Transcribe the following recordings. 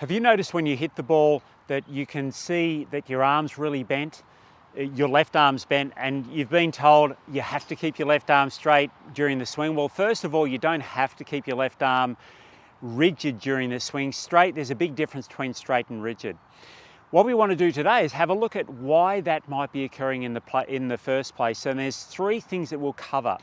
Have you noticed when you hit the ball that you can see that your arm's really bent, your left arm's bent, and you've been told you have to keep your left arm straight during the swing? Well, first of all, you don't have to keep your left arm rigid during the swing. Straight, there's a big difference between straight and rigid. What we want to do today is have a look at why that might be occurring in the first place. And there's three things that we'll cover.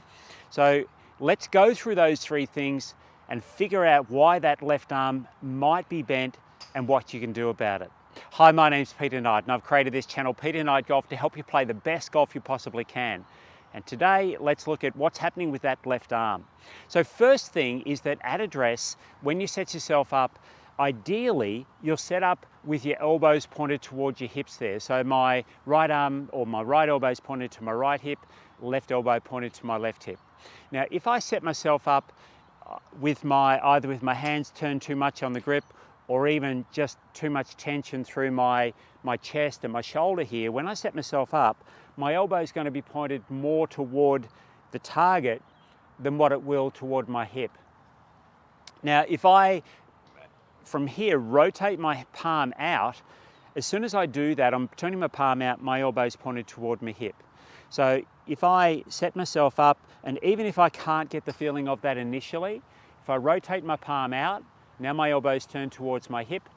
So let's go through those three things and figure out why that left arm might be bent and what you can do about it. Hi, my name's Peter Knight and I've created this channel, Peter Knight Golf, to help you play the best golf you possibly can. And today, let's look at what's happening with that left arm. So first thing is that at address, when you set yourself up, ideally, you'll set up with your elbows pointed towards your hips there. So my right arm or my right elbow is pointed to my right hip, left elbow pointed to my left hip. Now, if I set myself up with either with my hands turned too much on the grip or even just too much tension through my chest and my shoulder here, when I set myself up, my elbow is going to be pointed more toward the target than what it will toward my hip. Now, if I, from here, rotate my palm out, as soon as I do that, I'm turning my palm out, my elbow is pointed toward my hip. So if I set myself up, and even if I can't get the feeling of that initially, if I rotate my palm out, now my elbow's turned towards my hip,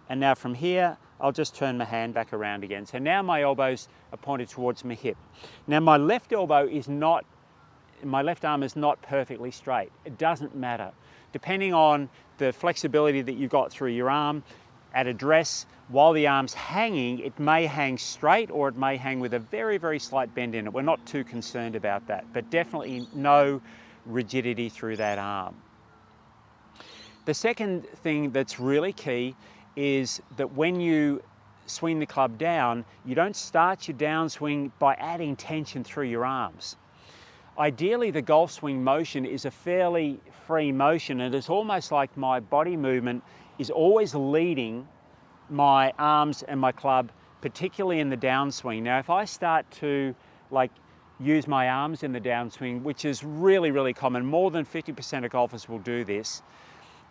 and now from here, I'll just turn my hand back around again. So now my elbows are pointed towards my hip. Now my left arm is not perfectly straight. It doesn't matter. Depending on the flexibility that you've got through your arm, at address, while the arm's hanging, it may hang straight or it may hang with a very, very slight bend in it. We're not too concerned about that, but definitely no rigidity through that arm. The second thing that's really key is that when you swing the club down, you don't start your downswing by adding tension through your arms. Ideally, the golf swing motion is a fairly free motion, and it's almost like my body movement is always leading my arms and my club, particularly in the downswing. Now, if I start to use my arms in the downswing, which is really, really common, more than 50% of golfers will do this,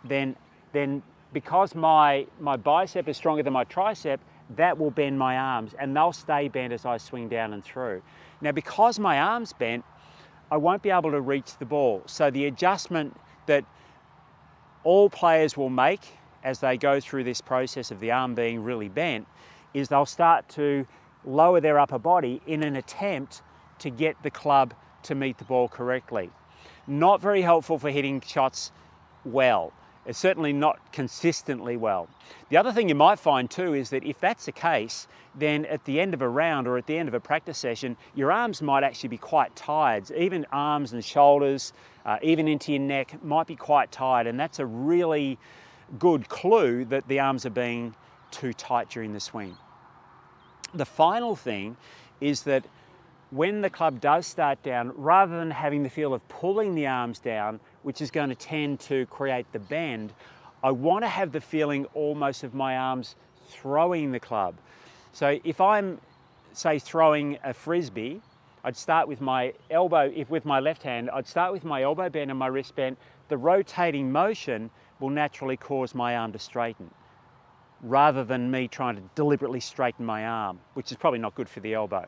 then because my bicep is stronger than my tricep, that will bend my arms and they'll stay bent as I swing down and through. Now, because my arm's bent, I won't be able to reach the ball. So the adjustment that all players will make as they go through this process of the arm being really bent is they'll start to lower their upper body in an attempt to get the club to meet the ball correctly. Not very helpful for hitting shots well. It's certainly not consistently well. The other thing you might find too is that if that's the case, then at the end of a round or at the end of a practice session, your arms might actually be quite tired. Even arms and shoulders, even into your neck, might be quite tired, and that's a really good clue that the arms are being too tight during the swing. The final thing is that when the club does start down, rather than having the feel of pulling the arms down, which is going to tend to create the bend, I want to have the feeling almost of my arms throwing the club. So if I'm, say, throwing a frisbee, I'd start with my elbow, with my left hand, I'd start with my elbow bent and my wrist bent. The rotating motion will naturally cause my arm to straighten, rather than me trying to deliberately straighten my arm, which is probably not good for the elbow.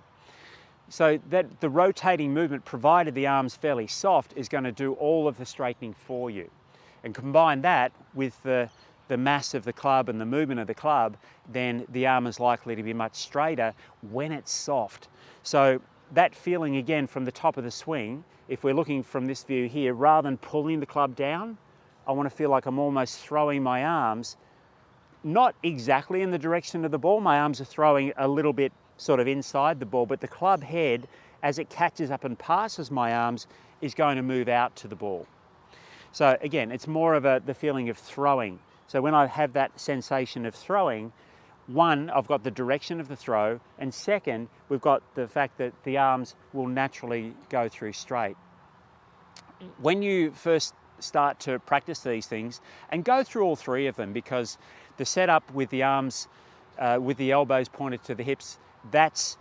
So that the rotating movement, provided the arm's fairly soft, is going to do all of the straightening for you. And combine that with the mass of the club and the movement of the club, then the arm is likely to be much straighter when it's soft. So that feeling, again, from the top of the swing, if we're looking from this view here, rather than pulling the club down, I want to feel like I'm almost throwing my arms, not exactly in the direction of the ball. My arms are throwing a little bit sort of inside the ball, but the club head, as it catches up and passes my arms, is going to move out to the ball. So again, it's more of the feeling of throwing. So when I have that sensation of throwing, one, I've got the direction of the throw, and second, we've got the fact that the arms will naturally go through straight. When you first start to practice these things, and go through all three of them, because the setup with the arms, with the elbows pointed to the hips, that's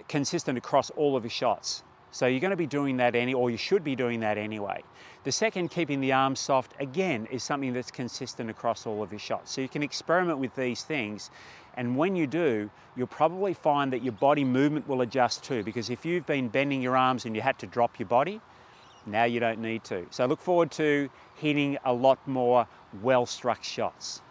consistent across all of your shots. So you're going to be doing that or you should be doing that anyway. The second, keeping the arms soft, again, is something that's consistent across all of your shots. So you can experiment with these things, and when you do, you'll probably find that your body movement will adjust too, because if you've been bending your arms and you had to drop your body, now you don't need to. So look forward to hitting a lot more well-struck shots.